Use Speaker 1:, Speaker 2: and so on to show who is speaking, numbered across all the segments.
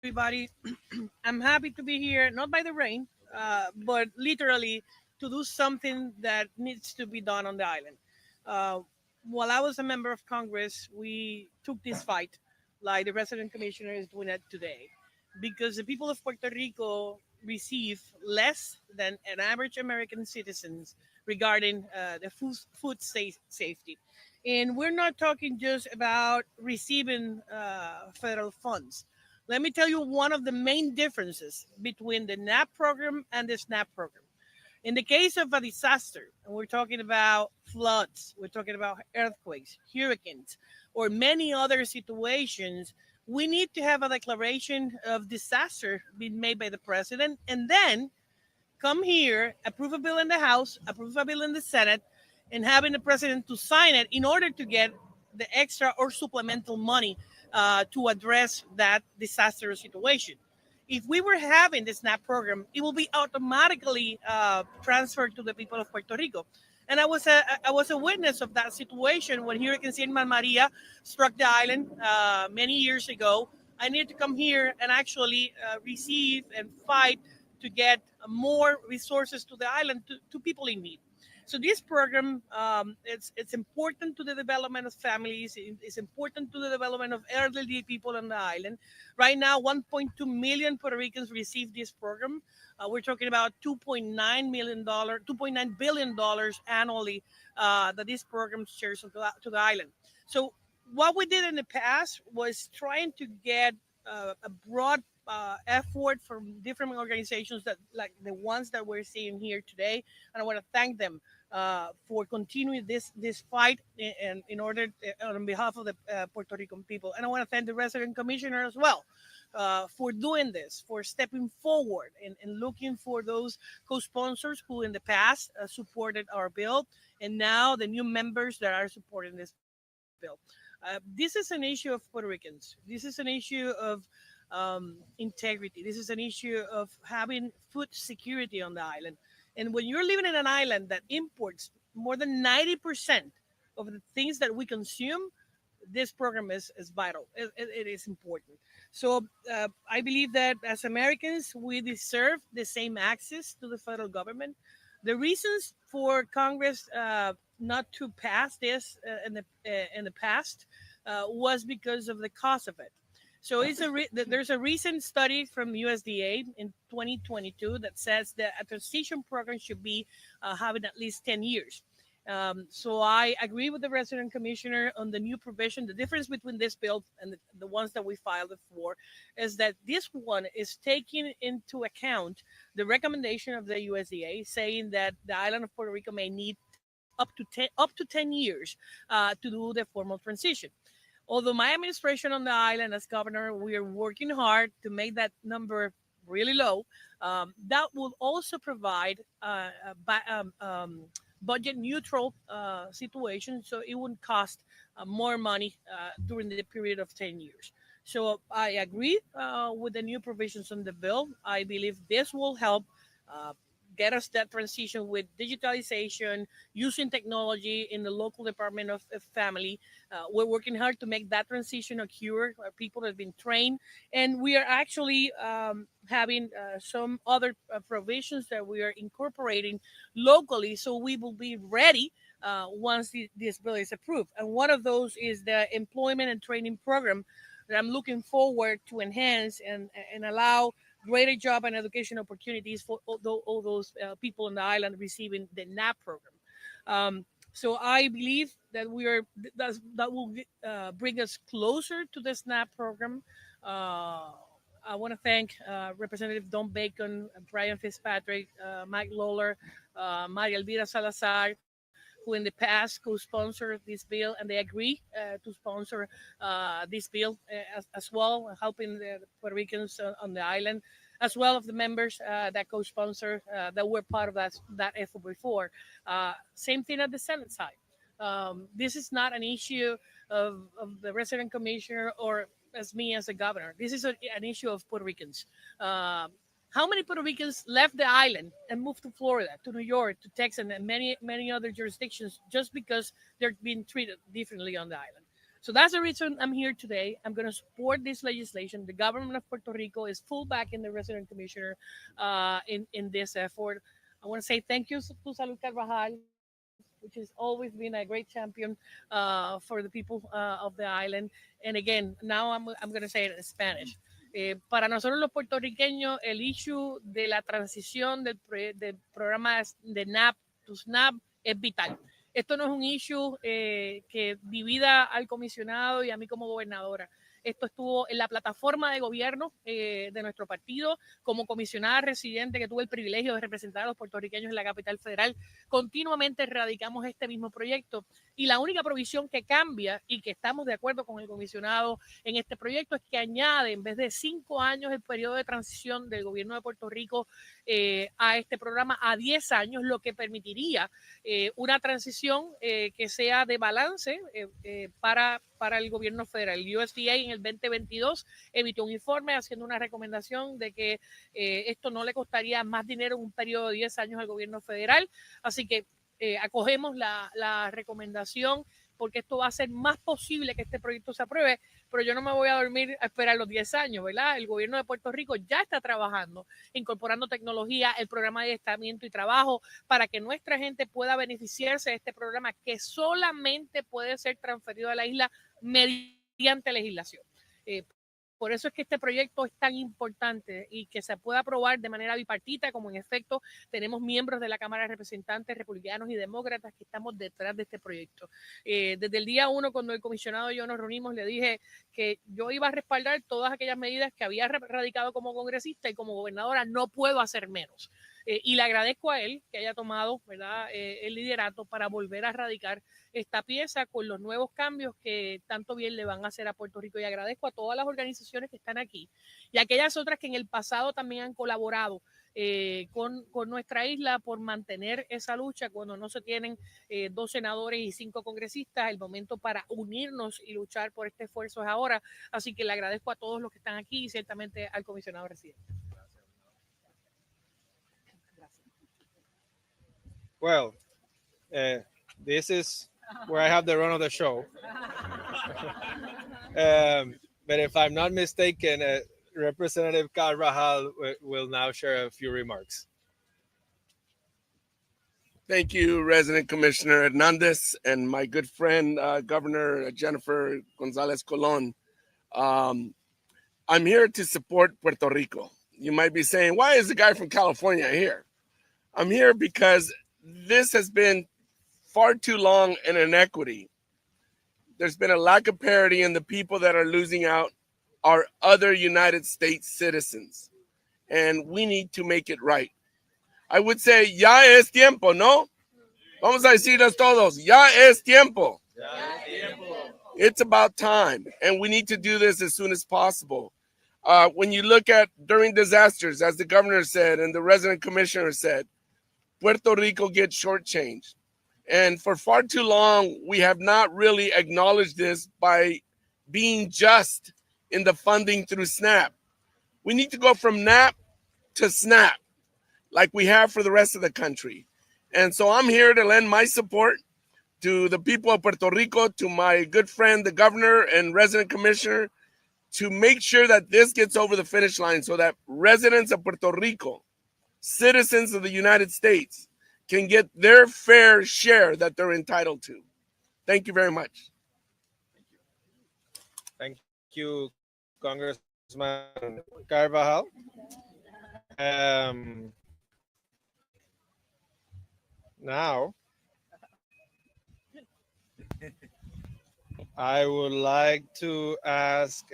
Speaker 1: everybody. I'm happy to be here, not by the rain, but literally to do something that needs to be done on the island. Uh, while I was a member of Congress, we took this fight like the resident commissioner is doing it today because the people of Puerto Rico receive less than an average American citizens regarding the food safety. And we're not talking just about receiving federal funds. Let me tell you one of the main differences between the NAP program and the SNAP program. In the case of a disaster, and we're talking about floods, we're talking about earthquakes, hurricanes, or many other situations, we need to have a declaration of disaster being made by the president and then come here, approve a bill in the House, approve a bill in the Senate, and having the president to sign it in order to get the extra or supplemental money to address that disaster situation. If we were having the SNAP program, it will be automatically transferred to the people of Puerto Rico. And I was a witness of that situation when Hurricane Irma Maria struck the island many years ago. I needed to come here and actually receive and fight to get more resources to the island to people in need. So this program, it's important to the development of families. It's important to the development of elderly people on the island. Right now, 1.2 million Puerto Ricans receive this program. We're talking about $2.9 million, $2.9 billion annually that this program shares to the island. So what we did in the past was trying to get a broad effort from different organizations that like the ones that we're seeing here today, and I want to thank them for continuing this fight in order on behalf of the Puerto Rican people. And I want to thank the resident commissioner as well for doing this, for stepping forward and looking for those co-sponsors who in the past supported our bill, and now the new members that are supporting this bill. This is an issue of Puerto Ricans. This is an issue of integrity. This is an issue of having food security on the island. And when you're living in an island that imports more than 90% of the things that we consume, this program is vital. It is important. So I believe that as Americans, we deserve the same access to the federal government. The reasons for Congress not to pass this in the past was because of the cost of it. So there's a recent study from USDA in 2022 that says that a transition program should be having at least 10 years. So I agree with the resident commissioner on the new provision. The difference between this bill and the ones that we filed for is that this one is taking into account the recommendation of the USDA saying that the island of Puerto Rico may need up to 10 years to do the formal transition. Although my administration on the island as governor, we are working hard to make that number really low. That will also provide budget neutral situation, so it wouldn't cost more money during the period of 10 years. So I agree with the new provisions on the bill. I believe this will help uh, get us that transition with digitalization, using technology in the local Department of Family. We're working hard to make that transition occur. Our people have been trained, and we are actually having some other provisions that we are incorporating locally, so we will be ready once this bill is approved. And one of those is the employment and training program that I'm looking forward to enhance and allow greater job and education opportunities for all those people on the island receiving the NAP program. So I believe that that will bring us closer to the SNAP program. I want to thank Representative Don Bacon, Brian Fitzpatrick, Mike Lawler, Maria Elvira Salazar, who in the past co-sponsored this bill, and they agree to sponsor this bill as well, helping the Puerto Ricans on the island, as well as the members that co-sponsor that were part of that effort before. Same thing at the Senate side. This is not an issue of the resident commissioner or as me as a governor. This is an issue of Puerto Ricans. How many Puerto Ricans left the island and moved to Florida, to New York, to Texas, and many other jurisdictions just because they're being treated differently on the island? So that's the reason I'm here today. I'm going to support this legislation. The government of Puerto Rico is full back in the resident commissioner in this effort. I want to say thank you to Salud Carvajal, which has always been a great champion for the people of the island. And again, now I'm going to say it in Spanish. Para nosotros los puertorriqueños, el issue de la transición del programa de NAP to SNAP es vital. Esto no es un issue que divida al comisionado y a mí como gobernadora. Esto estuvo en la plataforma de gobierno de nuestro partido. Como comisionada residente que tuve el privilegio de representar a los puertorriqueños en la capital federal, continuamente radicamos este mismo proyecto. Y la única provisión que cambia y que estamos de acuerdo con el comisionado en este proyecto es que añade, en vez de 5 años, el periodo de transición del gobierno de Puerto Rico a este programa a 10 años, lo que permitiría una transición que sea de balance para el gobierno federal. El USDA en el 2022 emitió un informe haciendo una recomendación de que esto no le costaría más dinero en un periodo de 10 años al gobierno federal. Así que acogemos la recomendación porque esto va a hacer más posible que este proyecto se apruebe, pero yo no me voy a dormir a esperar los 10 años, ¿verdad? El gobierno de Puerto Rico ya está trabajando, incorporando tecnología, el programa de adiestramiento y trabajo para que nuestra gente pueda beneficiarse de este programa que solamente puede ser transferido a la isla mediante legislación. Por eso es que este proyecto es tan importante y que se pueda aprobar de manera bipartita, como en efecto tenemos miembros de la Cámara de Representantes republicanos y demócratas que estamos detrás de este proyecto. Desde el día 1, cuando el comisionado y yo nos reunimos, le dije que yo iba a respaldar todas aquellas medidas que había radicado como congresista y como gobernadora no puedo hacer menos. Y le agradezco a él que haya tomado, ¿verdad?, el liderato para volver a radicar esta pieza con los nuevos cambios que tanto bien le van a hacer a Puerto Rico. Y agradezco a todas las organizaciones que están aquí y a aquellas otras que en el pasado también han colaborado con nuestra isla por mantener esa lucha cuando no se tienen 2 senadores y 5 congresistas. El momento para unirnos y luchar por este esfuerzo es ahora. Así que le agradezco a todos los que están aquí y ciertamente al comisionado residente.
Speaker 2: Well, this is where I have the run of the show. But if I'm not mistaken, Representative Carvajal will now share a few remarks.
Speaker 3: Thank you, Resident Commissioner Hernández and my good friend, Governor Jenniffer González Colón. I'm here to support Puerto Rico. You might be saying, why is the guy from California here? I'm here because this has been far too long an inequity. There's been a lack of parity, and the people that are losing out are other United States citizens. And we need to make it right. I would say, ya es tiempo, ¿no? Vamos a decirles todos, ya es tiempo. Ya es tiempo. It's about time, and we need to do this as soon as possible. When you look at during disasters, as the governor said and the resident commissioner said, Puerto Rico gets shortchanged. And for far too long, we have not really acknowledged this by being just in the funding through SNAP. We need to go from NAP to SNAP, like we have for the rest of the country. And so I'm here to lend my support to the people of Puerto Rico, to my good friend, the governor and resident commissioner, to make sure that this gets over the finish line so that residents of Puerto Rico, citizens of the United States, can get their fair share that they're entitled to. Thank you very much.
Speaker 2: Thank you, Congressman Carvajal. Now, I would like to ask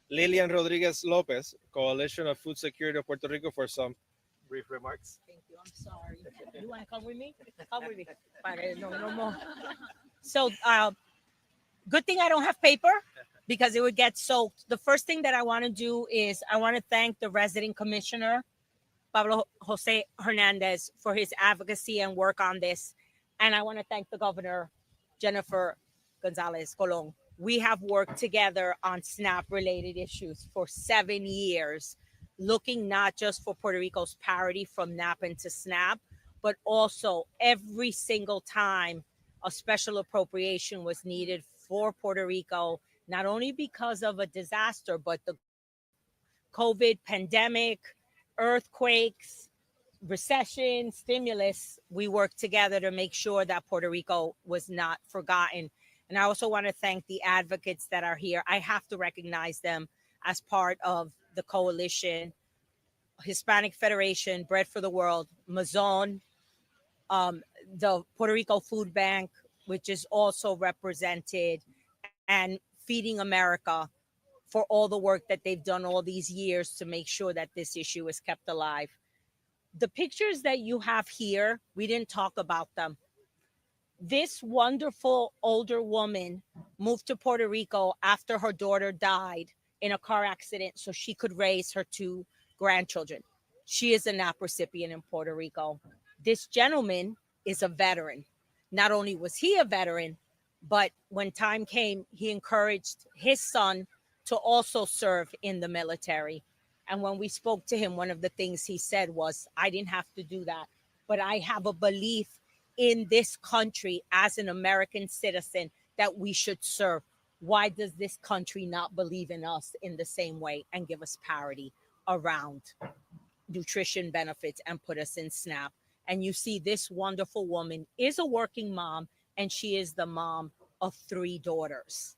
Speaker 2: Lilian Rodriguez Lopez, Coalition of Food Security of Puerto Rico, for some brief remarks.
Speaker 4: Thank you. I'm sorry. You want to come with me? Come with me. No more. So, good thing I don't have paper because it would get soaked. The first thing that I want to do is I want to thank the resident commissioner, Pablo José Hernández, for his advocacy and work on this. And I want to thank the governor, Jenniffer González Colón. We have worked together on SNAP-related issues for 7 years, looking not just for Puerto Rico's parity from NAP into SNAP, but also every single time a special appropriation was needed for Puerto Rico, not only because of a disaster, but the COVID pandemic, earthquakes, recession, stimulus. We worked together to make sure that Puerto Rico was not forgotten. And I also want to thank the advocates that are here. I have to recognize them as part of the coalition: Hispanic Federation, Bread for the World, Mazon, the Puerto Rico Food Bank, which is also represented, and Feeding America, for all the work that they've done all these years to make sure that this issue is kept alive. The pictures that you have here, we didn't talk about them. This wonderful older woman moved to Puerto Rico after her daughter died in a car accident so she could raise her 2 grandchildren. She is a NAP recipient in Puerto Rico. This gentleman is a veteran. Not only was he a veteran, but when time came, he encouraged his son to also serve in the military. And when we spoke to him, one of the things he said was, I didn't have to do that, but I have a belief in this country as an American citizen that we should serve. Why does this country not believe in us in the same way and give us parity around nutrition benefits and put us in SNAP? And you see, this wonderful woman is a working mom, and she is the mom of 3 daughters.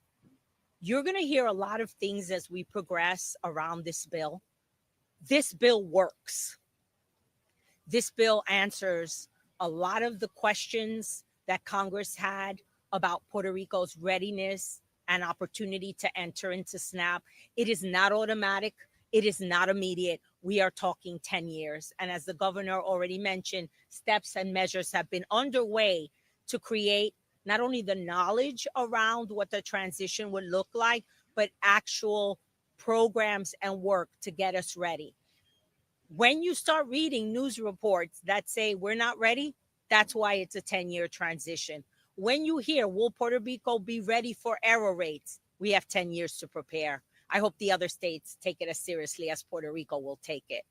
Speaker 4: You're going to hear a lot of things as we progress around this bill. This bill works. This bill answers a lot of the questions that Congress had about Puerto Rico's readiness and opportunity to enter into SNAP. It is not automatic. It is not immediate. We are talking 10 years. And as the governor already mentioned, steps and measures have been underway to create not only the knowledge around what the transition would look like, but actual programs and work to get us ready. When you start reading news reports that say we're not ready, that's why it's a 10-year transition. When you hear, will Puerto Rico be ready for error rates? We have 10 years to prepare. I hope the other states take it as seriously as Puerto Rico will take it.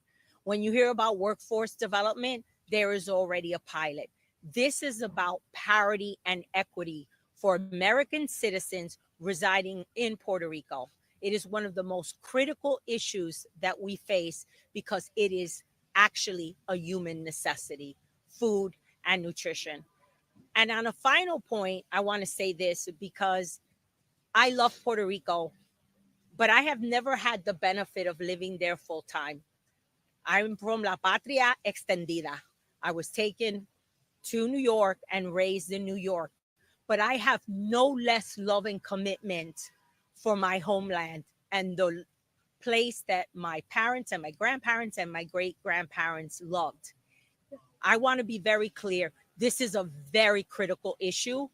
Speaker 4: When you hear about workforce development, there is already a pilot. This is about parity and equity for American citizens residing in Puerto Rico. It is one of the most critical issues that we face because it is actually a human necessity: food and nutrition. And on a final point, I want to say this because I love Puerto Rico, but I have never had the benefit of living there full time. I'm from La Patria Extendida. I was taken to New York and raised in New York, but I have no less love and commitment for my homeland and the place that my parents and my grandparents and my great-grandparents loved. I want to be very clear. This is a very critical issue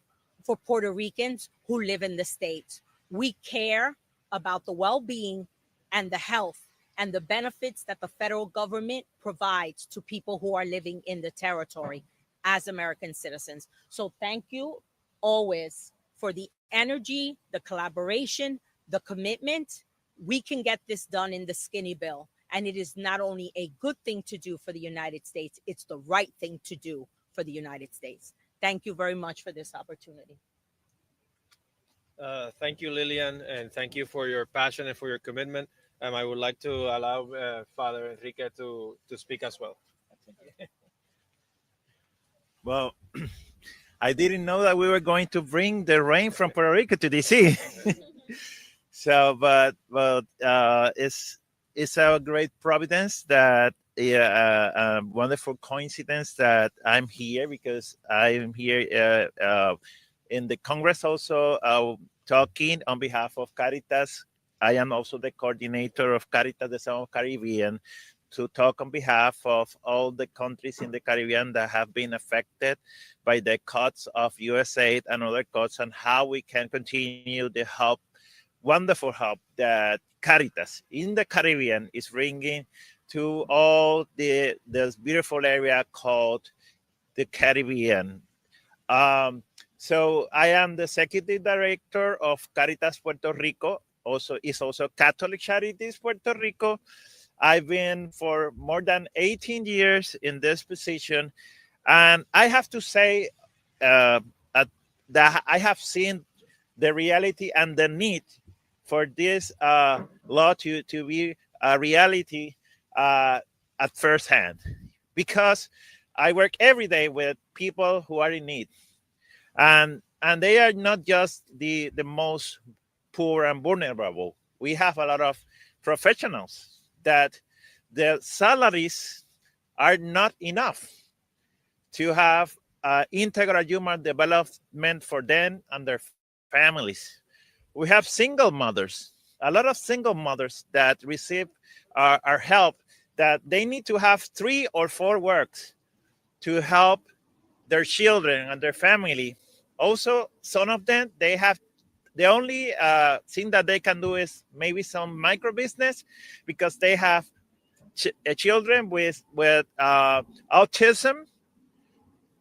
Speaker 4: for Puerto Ricans who live in the States. We care about the well-being and the health and the benefits that the federal government provides to people who are living in the territory as American citizens. So thank you always for the energy, the collaboration, the commitment. We can get this done in the skinny bill. And it is not only a good thing to do for the United States, it's the right thing to do for the United States. Thank you very much for this opportunity.
Speaker 2: Thank you, Lillian, and thank you for your passion and for your commitment. I would like to allow Father Enrique to speak as well.
Speaker 5: Well, I didn't know that we were going to bring the rain from Puerto Rico to DC. So, but it's a great providence that a wonderful coincidence that I'm here, because I'm here in the Congress also talking on behalf of Caritas. I am also the coordinator of Caritas the Southern Caribbean, to talk on behalf of all the countries in the Caribbean that have been affected by the cuts of USAID and other cuts, and how we can continue the help, wonderful help that Caritas in the Caribbean is bringing to all this beautiful area called the Caribbean. So I am the executive director of Caritas Puerto Rico, also Catholic Charities Puerto Rico. I've been for more than 18 years in this position. And I have to say, that I have seen the reality and the need for this law to be a reality at first hand, because I work every day with people who are in need, and they are not just the most poor and vulnerable. We have a lot of professionals that their salaries are not enough to have integral human development for them and their families. We have single mothers, a lot of single mothers that receive our help, that they need to have 3 or 4 works to help their children and their family. Also, some of them, they have the only thing that they can do is maybe some micro business, because they have children with autism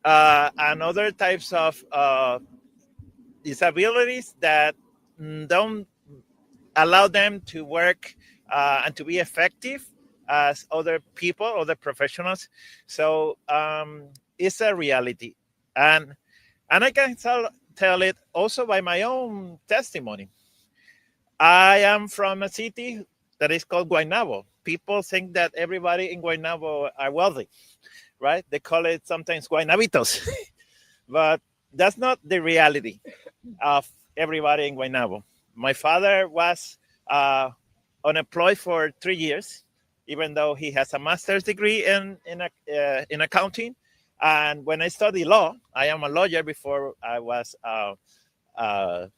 Speaker 5: and other types of disabilities that don't allow them to work and to be effective as other people, other professionals. So it's a reality, and I can tell it also by my own testimony. I am from a city that is called Guaynabo. People think that everybody in Guaynabo are wealthy, right? They call it sometimes Guaynabitos, but that's not the reality of everybody in Guaynabo. My father was unemployed for 3 years, even though he has a master's degree in accounting. And when I studied law, I am a lawyer before I was a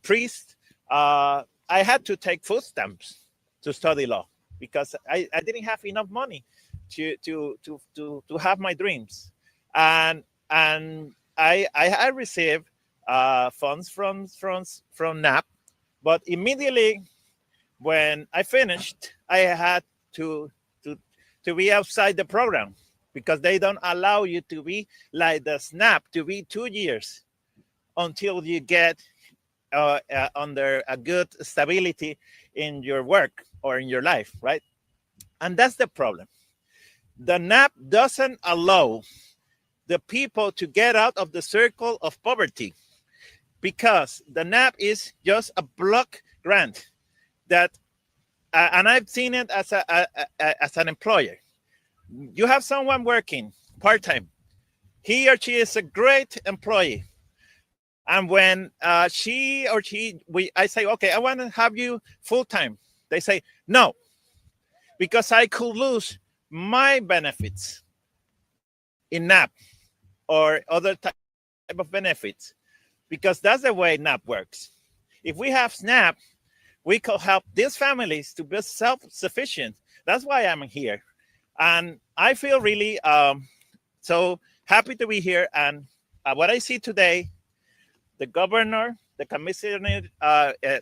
Speaker 5: priest. I had to take food stamps to study law because I didn't have enough money to have my dreams. And I received funds from NAP, but immediately when I finished, I had to be outside the program, because they don't allow you to be like the SNAP to be 2 years until you get under a good stability in your work or in your life, right? And that's the problem. The NAP doesn't allow the people to get out of the circle of poverty, because the NAP is just a block grant that, and I've seen it as an employer. You have someone working part-time. He or she is a great employee. And when I say, okay, I want to have you full-time. They say, no, because I could lose my benefits in NAP or other type of benefits, because that's the way NAP works. If we have SNAP, we could help these families to be self-sufficient. That's why I'm here. And I feel really so happy to be here. And what I see today, the governor, the commissioner,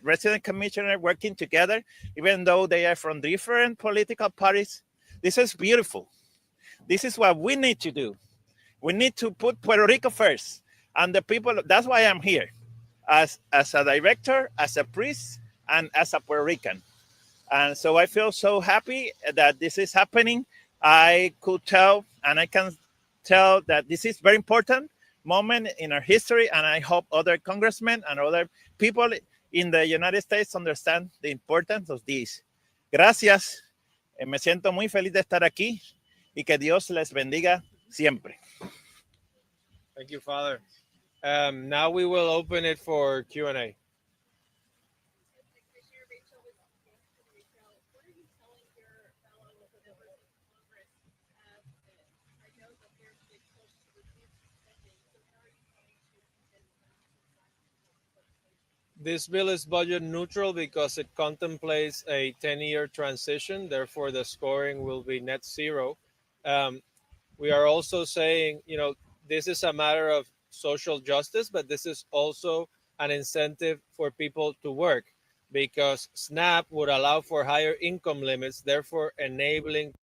Speaker 5: resident commissioner working together, even though they are from different political parties, this is beautiful. This is what we need to do. We need to put Puerto Rico first. And the people, that's why I'm here, as a director, as a priest, and as a Puerto Rican. And so I feel so happy that this is happening. I could tell, and I can tell that this is very important moment in our history, and I hope other congressmen and other people in the United States understand the importance of this. Gracias. Me siento muy feliz de estar aquí y que Dios les bendiga siempre.
Speaker 2: Thank you, Father. Now we will open it for Q&A. This bill is budget neutral because it contemplates a 10-year transition. Therefore, the scoring will be net zero. We are also saying, this is a matter of social justice, but this is also an incentive for people to work, because SNAP would allow for higher income limits, therefore enabling